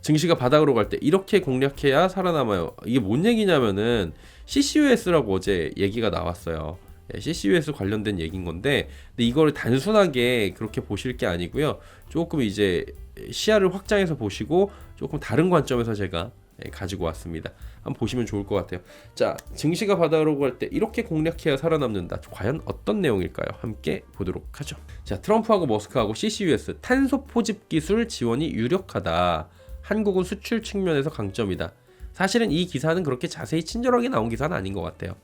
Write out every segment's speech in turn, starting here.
증시가 바닥으로 갈 때 이렇게 공략해야 살아남아요. 이게 뭔 얘기냐면은 CCUS라고 어제 얘기가 나왔어요. CCUS 관련된 얘기인 건데, 근데 이걸 단순하게 그렇게 보실 게 아니고요. 조금 이제 시야를 확장해서 보시고 조금 다른 관점에서 제가 가지고 왔습니다. 한번 보시면 좋을 것 같아요. 자, 증시가 바닥으로 갈 때 이렇게 공략해야 살아남는다. 과연 어떤 내용일까요? 함께 보도록 하죠. 자, 트럼프하고 머스크하고 CCUS 탄소 포집 기술 지원이 유력하다. 한국은 수출 측면에서 강점이다. 사실은 이 기사는 그렇게 자세히 친절하게 나온 기사는 아닌 것 같아요.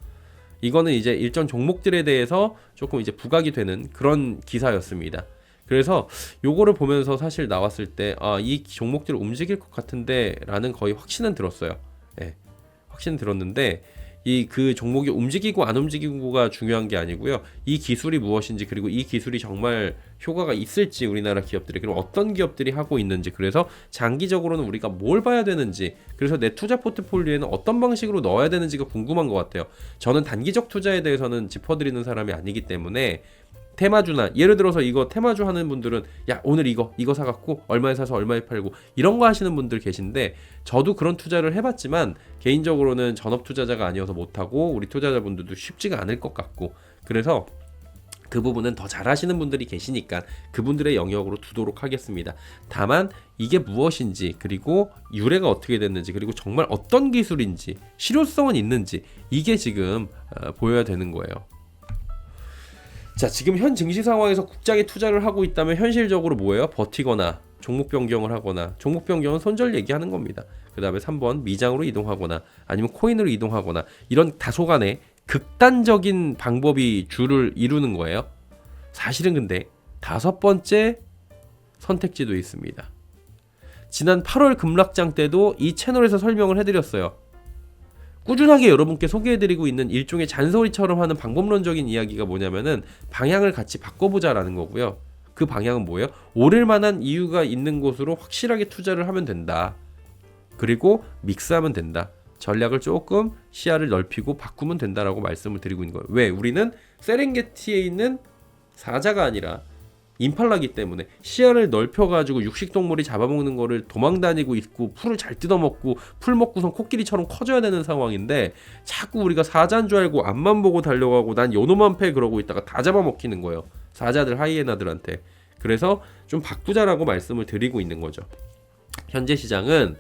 이거는 이제 일정 종목들에 대해서 조금 이제 부각이 되는 그런 기사였습니다. 그래서 요거를 보면서 사실 나왔을 때 이 종목들이 움직일 것 같은데 라는 거의 확신은 들었어요. 예, 확신은 들었는데 이 그 종목이 움직이고 안 움직이고가 중요한 게 아니고요. 이 기술이 무엇인지, 그리고 이 기술이 정말 효과가 있을지, 우리나라 기업들이, 그리고 어떤 기업들이 하고 있는지, 그래서 장기적으로는 우리가 뭘 봐야 되는지, 그래서 내 투자 포트폴리오에는 어떤 방식으로 넣어야 되는지가 궁금한 것 같아요. 저는 단기적 투자에 대해서는 짚어드리는 사람이 아니기 때문에 테마주나, 예를 들어서 이거 테마주 하는 분들은 야 오늘 이거 사갖고 얼마에 사서 얼마에 팔고 이런 거 하시는 분들 계신데, 저도 그런 투자를 해봤지만 개인적으로는 전업 투자자가 아니어서 못하고 우리 투자자분들도 쉽지가 않을 것 같고, 그래서 그 부분은 더 잘하시는 분들이 계시니까 그분들의 영역으로 두도록 하겠습니다. 다만 이게 무엇인지, 그리고 유래가 어떻게 됐는지, 그리고 정말 어떤 기술인지, 실효성은 있는지, 이게 지금 보여야 되는 거예요. 자, 지금 현 증시 상황에서 국장에 투자를 하고 있다면 현실적으로 뭐예요? 버티거나 종목 변경을 하거나, 종목 변경은 손절 얘기하는 겁니다. 그 다음에 3번 미장으로 이동하거나 아니면 코인으로 이동하거나, 이런 다소간의 극단적인 방법이 주를 이루는 거예요. 사실은 근데 5번째 선택지도 있습니다. 지난 8월 급락장 때도 이 채널에서 설명을 해드렸어요. 꾸준하게 여러분께 소개해드리고 있는 일종의 잔소리처럼 하는 방법론적인 이야기가 뭐냐면은 방향을 같이 바꿔보자라는 거고요. 그 방향은 뭐예요? 오를 만한 이유가 있는 곳으로 확실하게 투자를 하면 된다. 그리고 믹스하면 된다. 전략을 조금 시야를 넓히고 바꾸면 된다라고 말씀을 드리고 있는 거예요. 왜? 우리는 세렝게티에 있는 사자가 아니라 임팔라기 때문에 시야를 넓혀가지고 육식동물이 잡아먹는 거를 도망다니고 있고, 풀을 잘 뜯어먹고 풀 먹고선 코끼리처럼 커져야 되는 상황인데, 자꾸 우리가 사자인 줄 알고 앞만 보고 달려가고 난 요놈만 패 그러고 있다가 다 잡아먹히는 거예요. 사자들, 하이에나들한테. 그래서 좀 바꾸자라고 말씀을 드리고 있는 거죠. 현재 시장은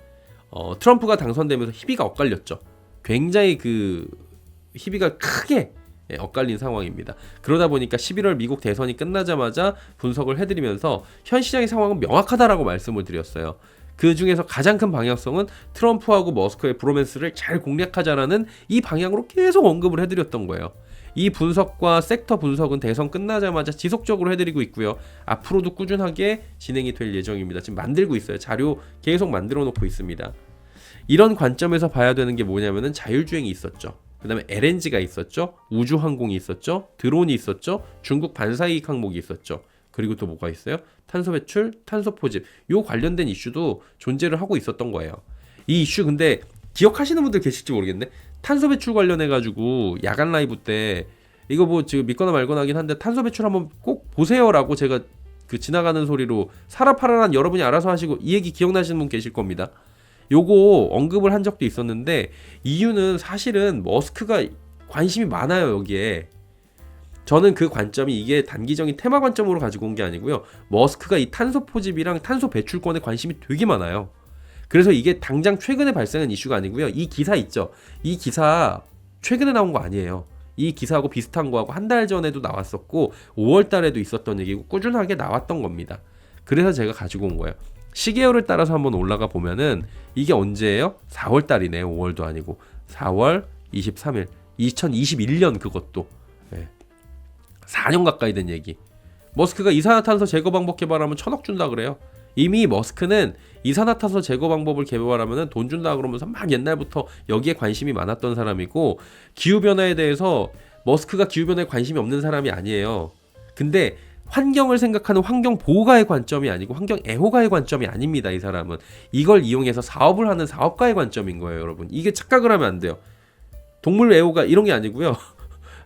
트럼프가 당선되면서 희비가 엇갈렸죠. 굉장히 그 희비가 크게 엇갈린 상황입니다. 그러다 보니까 11월 미국 대선이 끝나자마자 분석을 해드리면서 현 시장의 상황은 명확하다라고 말씀을 드렸어요. 그 중에서 가장 큰 방향성은 트럼프하고 머스크의 브로맨스를 잘 공략하자라는 이 방향으로 계속 언급을 해드렸던 거예요. 이 분석과 섹터 분석은 대선 끝나자마자 지속적으로 해드리고 있고요. 앞으로도 꾸준하게 진행이 될 예정입니다. 지금 만들고 있어요. 자료 계속 만들어 놓고 있습니다. 이런 관점에서 봐야 되는 게 뭐냐면은 자율주행이 있었죠. 그 다음에 LNG가 있었죠. 우주항공이 있었죠. 드론이 있었죠. 중국 반사이익 항목이 있었죠. 그리고 또 뭐가 있어요? 탄소 배출, 탄소 포집. 요 관련된 이슈도 존재를 하고 있었던 거예요. 이 이슈 근데 기억하시는 분들 계실지 모르겠네. 탄소 배출 관련해가지고 야간 라이브 때 이거 뭐 지금 믿거나 말거나 하긴 한데 탄소 배출 한번 꼭 보세요라고 제가 그 지나가는 소리로 사라파라란 여러분이 알아서 하시고, 이 얘기 기억나시는 분 계실 겁니다. 요거 언급을 한 적도 있었는데, 이유는 사실은 머스크가 관심이 많아요. 여기에 저는 그 관점이 이게 단기적인 테마 관점으로 가지고 온 게 아니고요. 머스크가 이 탄소 포집이랑 탄소 배출권에 관심이 되게 많아요. 그래서 이게 당장 최근에 발생한 이슈가 아니고요. 이 기사 있죠. 이 기사 최근에 나온 거 아니에요. 이 기사하고 비슷한 거하고 한 달 전에도 나왔었고 5월 달에도 있었던 얘기고 꾸준하게 나왔던 겁니다. 그래서 제가 가지고 온 거예요. 시계열을 따라서 한번 올라가 보면은 이게 언제예요? 4월 달이네요. 5월도 아니고 4월 23일 2021년, 그것도 4년 가까이 된 얘기. 머스크가 이산화탄소 제거 방법 개발하면 1,000억 준다 그래요. 이미 머스크는 이산화탄소 제거 방법을 개발하면 돈 준다 그러면서 막 옛날부터 여기에 관심이 많았던 사람이고, 기후변화에 대해서 머스크가 기후변화에 관심이 없는 사람이 아니에요. 근데 환경을 생각하는 환경보호가의 관점이 아니고 환경애호가의 관점이 아닙니다. 이 사람은 이걸 이용해서 사업을 하는 사업가의 관점인 거예요. 여러분, 이게 착각을 하면 안 돼요. 동물애호가 이런 게 아니고요.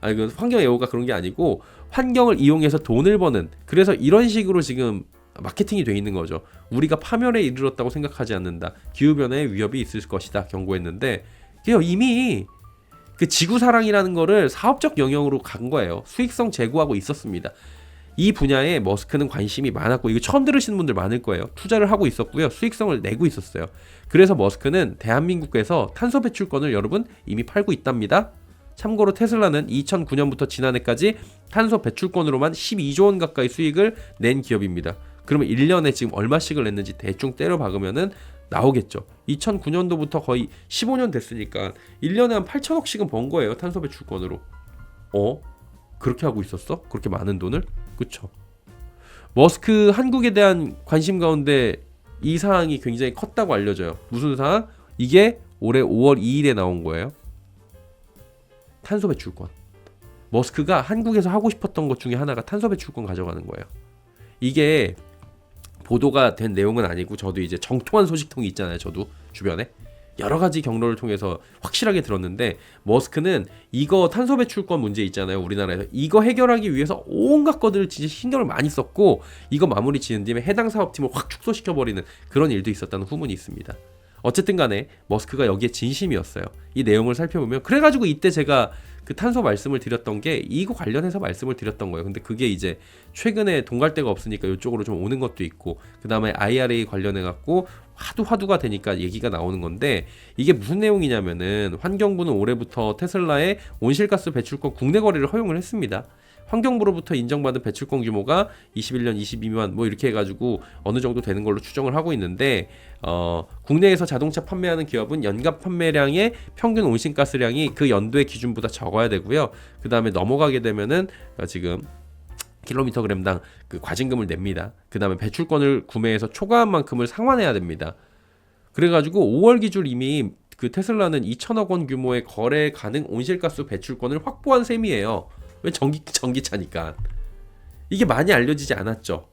아니, 그 환경애호가 그런 게 아니고 환경을 이용해서 돈을 버는, 그래서 이런 식으로 지금 마케팅이 돼 있는 거죠. 우리가 파멸에 이르렀다고 생각하지 않는다. 기후변화의 위협이 있을 것이다 경고했는데 이미 그 지구사랑이라는 거를 사업적 영역으로 간 거예요. 수익성 제고하고 있었습니다. 이 분야에 머스크는 관심이 많았고 이거 처음 들으시는 분들 많을 거예요. 투자를 하고 있었고요. 수익성을 내고 있었어요. 그래서 머스크는 대한민국에서 탄소 배출권을 여러분 이미 팔고 있답니다. 참고로 테슬라는 2009년부터 지난해까지 탄소 배출권으로만 12조 원 가까이 수익을 낸 기업입니다. 그러면 1년에 지금 얼마씩을 냈는지 대충 때려 박으면은 나오겠죠. 2009년도부터 거의 15년 됐으니까 1년에 한 8천억씩은 번 거예요. 탄소 배출권으로. 그렇게 하고 있었어? 그렇게 많은 돈을? 그쵸. 머스크 한국에 대한 관심 가운데 이 사항이 굉장히 컸다고 알려져요. 무슨 사항? 이게 올해 5월 2일에 나온 거예요. 탄소 배출권. 머스크가 한국에서 하고 싶었던 것 중에 하나가 탄소 배출권 가져가는 거예요. 이게 보도가 된 내용은 아니고 저도 이제 정통한 소식통이 있잖아요. 저도 주변에 여러 가지 경로를 통해서 확실하게 들었는데 머스크는 이거 탄소 배출권 문제 있잖아요. 우리나라에서 이거 해결하기 위해서 온갖 것들을 진짜 신경을 많이 썼고 이거 마무리 지은 뒤에 해당 사업팀을 확 축소시켜버리는 그런 일도 있었다는 후문이 있습니다. 어쨌든 간에 머스크가 여기에 진심이었어요. 이 내용을 살펴보면 그래가지고 이때 제가 그 탄소 말씀을 드렸던 게 이거 관련해서 말씀을 드렸던 거예요. 근데 그게 이제 최근에 돈 갈 데가 없으니까 이쪽으로 좀 오는 것도 있고 그 다음에 IRA 관련해 갖고 화두가 되니까 얘기가 나오는 건데 이게 무슨 내용이냐면은 환경부는 올해부터 테슬라의 온실가스 배출권 국내 거래를 허용을 했습니다. 환경부로부터 인정받은 배출권 규모가 21년 22만 뭐 이렇게 해가지고 어느 정도 되는 걸로 추정을 하고 있는데 국내에서 자동차 판매하는 기업은 연간 판매량의 평균 온실가스량이 그 연도의 기준보다 적어야 되고요. 그 다음에 넘어가게 되면은 지금 킬로미터그램당 그 과징금을 냅니다. 그 다음에 배출권을 구매해서 초과한 만큼을 상환해야 됩니다. 그래가지고 5월 기준 이미 그 테슬라는 2천억 원 규모의 거래 가능 온실가스 배출권을 확보한 셈이에요. 왜 전기차니까. 이게 많이 알려지지 않았죠.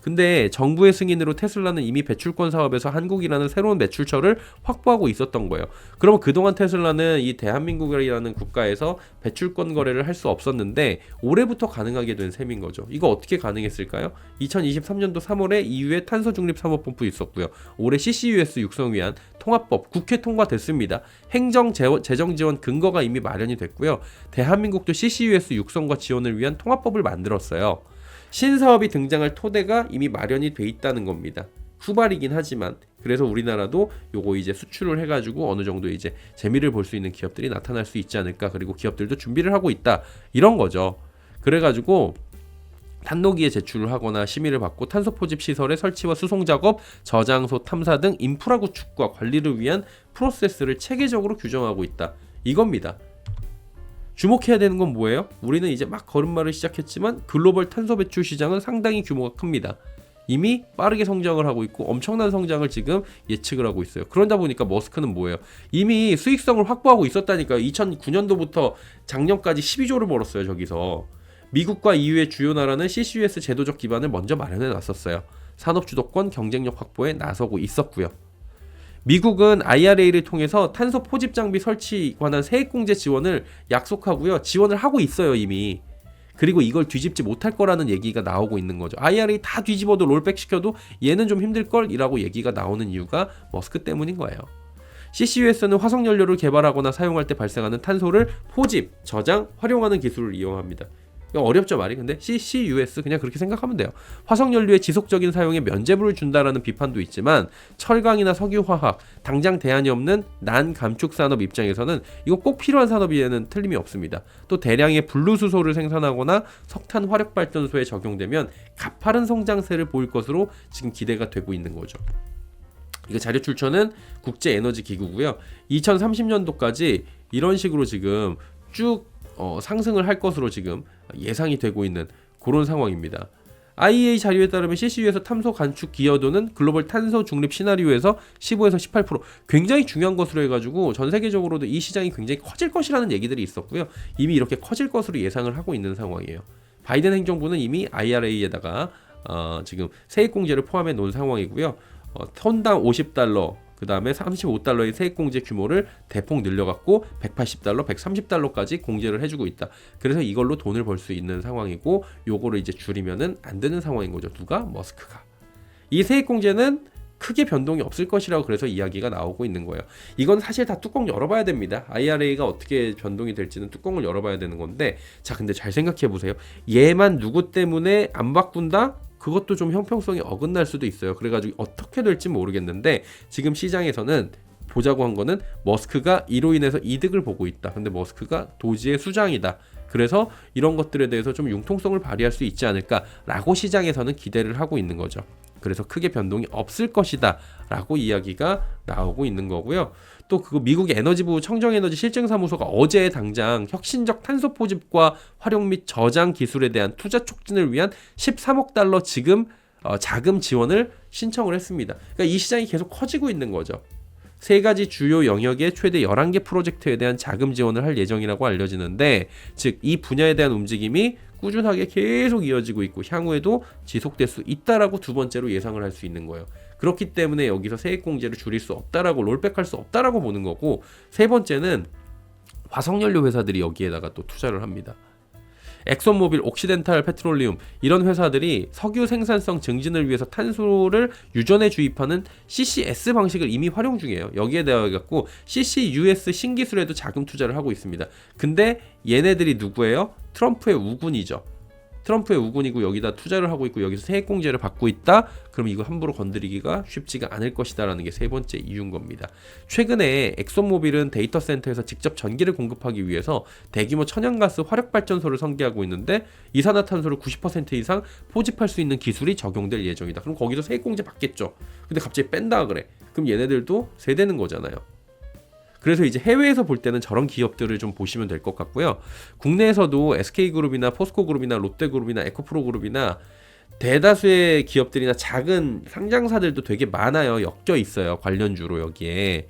근데 정부의 승인으로 테슬라는 이미 배출권 사업에서 한국이라는 새로운 매출처를 확보하고 있었던 거예요. 그러면 그동안 테슬라는 이 대한민국이라는 국가에서 배출권 거래를 할 수 없었는데 올해부터 가능하게 된 셈인 거죠. 이거 어떻게 가능했을까요? 2023년도 3월에 EU의 탄소중립사업본부 있었고요. 올해 CCUS 육성 위한 통합법 국회 통과됐습니다. 행정 재정 지원 근거가 이미 마련이 됐고요. 대한민국도 CCUS 육성과 지원을 위한 통합법을 만들었어요. 신사업이 등장할 토대가 이미 마련이 돼 있다는 겁니다. 후발이긴 하지만 그래서 우리나라도 요거 이제 수출을 해가지고 어느 정도 이제 재미를 볼 수 있는 기업들이 나타날 수 있지 않을까. 그리고 기업들도 준비를 하고 있다 이런 거죠. 그래가지고 탄노기에 제출을 하거나 심의를 받고 탄소 포집 시설의 설치와 수송 작업, 저장소 탐사 등 인프라 구축과 관리를 위한 프로세스를 체계적으로 규정하고 있다 이겁니다. 주목해야 되는 건 뭐예요? 우리는 이제 막 걸음마를 시작했지만 글로벌 탄소 배출 시장은 상당히 규모가 큽니다. 이미 빠르게 성장을 하고 있고 엄청난 성장을 지금 예측을 하고 있어요. 그러다 보니까 머스크는 뭐예요? 이미 수익성을 확보하고 있었다니까요. 2009년도부터 작년까지 12조를 벌었어요. 저기서. 미국과 EU의 주요 나라는 CCUS 제도적 기반을 먼저 마련해 놨었어요. 산업 주도권 경쟁력 확보에 나서고 있었고요. 미국은 IRA를 통해서 탄소 포집 장비 설치 관한 세액공제 지원을 약속하고요. 지원을 하고 있어요 이미. 그리고 이걸 뒤집지 못할 거라는 얘기가 나오고 있는 거죠. IRA 다 뒤집어도 롤백 시켜도 얘는 좀 힘들걸 이라고 얘기가 나오는 이유가 머스크 때문인 거예요. CCUS는 화석연료를 개발하거나 사용할 때 발생하는 탄소를 포집, 저장, 활용하는 기술을 이용합니다. 어렵죠 말이. 근데 CCUS 그냥 그렇게 생각하면 돼요. 화석연료의 지속적인 사용에 면죄부를 준다라는 비판도 있지만 철강이나 석유화학 당장 대안이 없는 난감축 산업 입장에서는 이거 꼭 필요한 산업이에는 틀림이 없습니다. 또 대량의 분루수소를 생산하거나 석탄 화력발전소에 적용되면 가파른 성장세를 보일 것으로 지금 기대가 되고 있는 거죠. 이거 자료 출처는 국제에너지기구고요. 2030년도까지 이런 식으로 지금 쭉 상승을 할 것으로 지금 예상이 되고 있는 그런 상황입니다. IEA 자료에 따르면 CCU에서 탄소 감축 기여도는 글로벌 탄소 중립 시나리오에서 15에서 18% 굉장히 중요한 것으로 해가지고 전 세계적으로도 이 시장이 굉장히 커질 것이라는 얘기들이 있었고요. 이미 이렇게 커질 것으로 예상을 하고 있는 상황이에요. 바이든 행정부는 이미 IRA에다가 지금 세액공제를 포함해 놓은 상황이고요. 톤당 $50 그 다음에 35달러의 세액공제 규모를 대폭 늘려갖고 180달러, 130달러까지 공제를 해주고 있다. 그래서 이걸로 돈을 벌 수 있는 상황이고, 요거를 이제 줄이면은 안 되는 상황인 거죠. 누가? 머스크가. 이 세액공제는 크게 변동이 없을 것이라고 그래서 이야기가 나오고 있는 거예요. 이건 사실 다 뚜껑 열어봐야 됩니다. IRA가 어떻게 변동이 될지는 뚜껑을 열어봐야 되는 건데, 자, 근데 잘 생각해 보세요. 얘만 누구 때문에 안 바꾼다? 그것도 좀 형평성이 어긋날 수도 있어요. 그래가지고 어떻게 될지 모르겠는데, 지금 시장에서는 보자고 한 거는 머스크가 이로 인해서 이득을 보고 있다. 근데 머스크가 도지의 수장이다. 그래서 이런 것들에 대해서 좀 융통성을 발휘할 수 있지 않을까라고 시장에서는 기대를 하고 있는 거죠. 그래서 크게 변동이 없을 것이다 라고 이야기가 나오고 있는 거고요. 또 그 미국의 에너지부 청정에너지 실증사무소가 어제 당장 혁신적 탄소 포집과 활용 및 저장 기술에 대한 투자 촉진을 위한 13억 달러 지금 자금 지원을 신청을 했습니다. 그러니까 이 시장이 계속 커지고 있는 거죠. 세 가지 주요 영역의 최대 11개 프로젝트에 대한 자금 지원을 할 예정이라고 알려지는데, 즉 이 분야에 대한 움직임이 꾸준하게 계속 이어지고 있고 향후에도 지속될 수 있다라고 두 번째로 예상을 할 수 있는 거예요. 그렇기 때문에 여기서 세액공제를 줄일 수 없다라고, 롤백할 수 없다라고 보는 거고, 세 번째는 화석연료 회사들이 여기에다가 또 투자를 합니다. 엑손모빌, 옥시덴탈 페트롤리움 이런 회사들이 석유 생산성 증진을 위해서 탄소를 유전에 주입하는 CCS 방식을 이미 활용 중이에요. 여기에 대해 갖고 CCUS 신기술에도 자금 투자를 하고 있습니다. 근데 얘네들이 누구예요? 트럼프의 우군이죠. 트럼프의 우군이고 여기다 투자를 하고 있고 여기서 세액공제를 받고 있다? 그럼 이거 함부로 건드리기가 쉽지가 않을 것이다 라는 게 세 번째 이유인 겁니다. 최근에 엑손모빌은 데이터 센터에서 직접 전기를 공급하기 위해서 대규모 천연가스 화력발전소를 설계하고 있는데, 이산화탄소를 90% 이상 포집할 수 있는 기술이 적용될 예정이다. 그럼 거기서 세액공제 받겠죠. 근데 갑자기 뺀다 그래. 그럼 얘네들도 세대는 거잖아요. 그래서 이제 해외에서 볼 때는 저런 기업들을 좀 보시면 될 것 같고요. 국내에서도 SK그룹이나 포스코그룹이나 롯데그룹이나 에코프로그룹이나 대다수의 기업들이나 작은 상장사들도 되게 많아요. 엮여 있어요. 관련주로 여기에.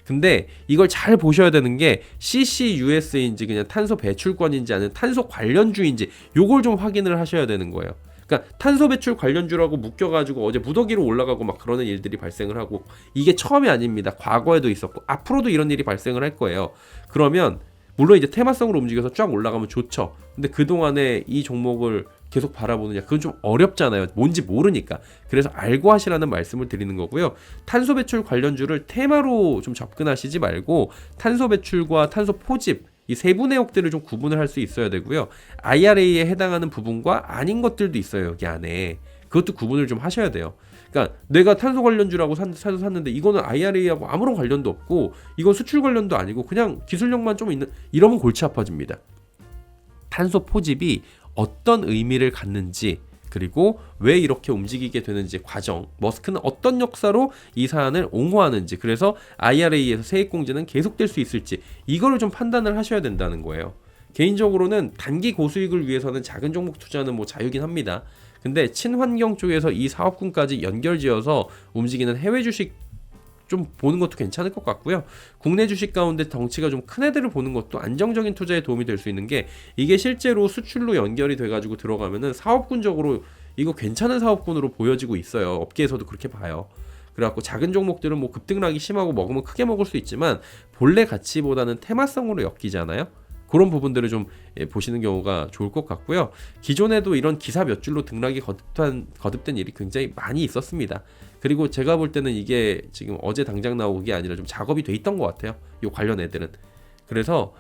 근데 이걸 잘 보셔야 되는 게 CCUS인지 그냥 탄소 배출권인지 아니면 탄소 관련주인지 요걸 좀 확인을 하셔야 되는 거예요. 그러니까 탄소 배출 관련주라고 묶여가지고 어제 무더기로 올라가고 막 그러는 일들이 발생을 하고, 이게 처음이 아닙니다. 과거에도 있었고 앞으로도 이런 일이 발생을 할 거예요. 그러면 물론 이제 테마성으로 움직여서 쫙 올라가면 좋죠. 근데 그동안에 이 종목을 계속 바라보느냐, 그건 좀 어렵잖아요. 뭔지 모르니까. 그래서 알고 하시라는 말씀을 드리는 거고요. 탄소 배출 관련주를 테마로 좀 접근하시지 말고 탄소 배출과 탄소 포집 이 세부 내역들을 좀 구분을 할 수 있어야 되고요. IRA에 해당하는 부분과 아닌 것들도 있어요. 여기 안에. 그것도 구분을 좀 하셔야 돼요. 그러니까 내가 탄소 관련주라고 샀는데 이거는 IRA하고 아무런 관련도 없고 이건 수출 관련도 아니고 그냥 기술력만 좀 있는, 이러면 골치 아파집니다. 탄소 포집이 어떤 의미를 갖는지, 그리고 왜 이렇게 움직이게 되는지 과정, 머스크는 어떤 역사로 이 사안을 옹호하는지, 그래서 IRA에서 세액공제는 계속될 수 있을지, 이거를 좀 판단을 하셔야 된다는 거예요. 개인적으로는 단기 고수익을 위해서는 작은 종목 투자는 뭐 자유긴 합니다. 근데 친환경 쪽에서 이 사업군까지 연결지어서 움직이는 해외 주식 좀 보는 것도 괜찮을 것 같고요. 국내 주식 가운데 덩치가 좀 큰 애들을 보는 것도 안정적인 투자에 도움이 될 수 있는 게, 이게 실제로 수출로 연결이 돼가지고 들어가면은 사업군적으로 이거 괜찮은 사업군으로 보여지고 있어요. 업계에서도 그렇게 봐요. 그래갖고 작은 종목들은 뭐 급등락이 심하고 먹으면 크게 먹을 수 있지만 본래 가치보다는 테마성으로 엮이잖아요. 그런 부분들을 좀 보시는 경우가 좋을 것 같고요. 기존에도 이런 기사 몇 줄로 등락이 거듭된 일이 굉장히 많이 있었습니다. 그리고 제가 볼 때는 이게 지금 어제 당장 나온 게 아니라 좀 작업이 돼 있던 것 같아요. 요 관련 애들은. 그래서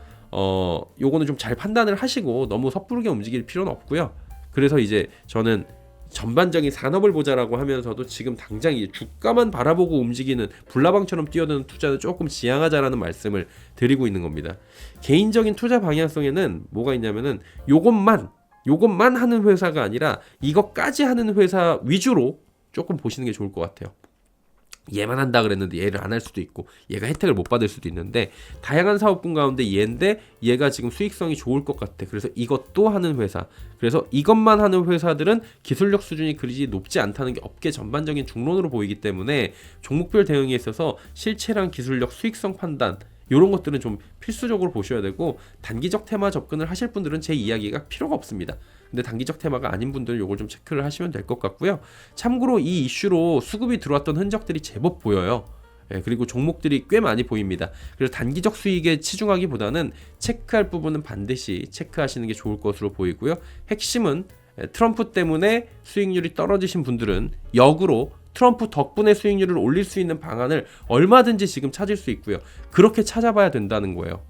요거는 좀 잘 판단을 하시고 너무 섣부르게 움직일 필요는 없고요. 그래서 이제 저는 전반적인 산업을 보자라고 하면서도 지금 당장 이제 주가만 바라보고 움직이는 불나방처럼 뛰어드는 투자는 조금 지양하자라는 말씀을 드리고 있는 겁니다. 개인적인 투자 방향성에는 뭐가 있냐면은 요것만 하는 회사가 아니라 이것까지 하는 회사 위주로 조금 보시는 게 좋을 것 같아요. 얘만 한다 그랬는데 얘를 안 할 수도 있고 얘가 혜택을 못 받을 수도 있는데, 다양한 사업군 가운데 얘인데 얘가 지금 수익성이 좋을 것 같아. 그래서 이것도 하는 회사, 그래서 이것만 하는 회사들은 기술력 수준이 그리 높지 않다는 게 업계 전반적인 중론으로 보이기 때문에 종목별 대응에 있어서 실체랑 기술력, 수익성 판단 이런 것들은 좀 필수적으로 보셔야 되고, 단기적 테마 접근을 하실 분들은 제 이야기가 필요가 없습니다. 근데 단기적 테마가 아닌 분들은 이걸 좀 체크를 하시면 될 것 같고요. 참고로 이 이슈로 수급이 들어왔던 흔적들이 제법 보여요. 그리고 종목들이 꽤 많이 보입니다. 그래서 단기적 수익에 치중하기보다는 체크할 부분은 반드시 체크하시는 게 좋을 것으로 보이고요. 핵심은 트럼프 때문에 수익률이 떨어지신 분들은 역으로 트럼프 덕분에 수익률을 올릴 수 있는 방안을 얼마든지 지금 찾을 수 있고요. 그렇게 찾아봐야 된다는 거예요.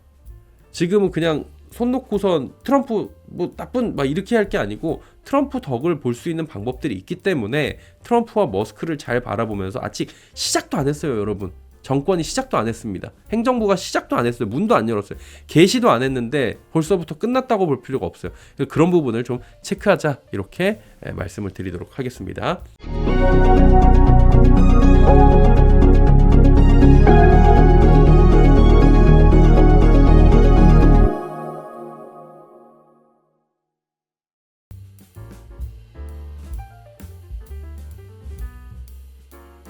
지금은 그냥 손 놓고선 트럼프 뭐 나쁜 막 이렇게 할 게 아니고 트럼프 덕을 볼 수 있는 방법들이 있기 때문에 트럼프와 머스크를 잘 바라보면서 아직 시작도 안 했어요, 여러분. 정권이 시작도 안 했습니다. 행정부가 시작도 안 했어요. 문도 안 열었어요. 개시도 안 했는데 벌써부터 끝났다고 볼 필요가 없어요. 그런 부분을 좀 체크하자, 이렇게 말씀을 드리도록 하겠습니다.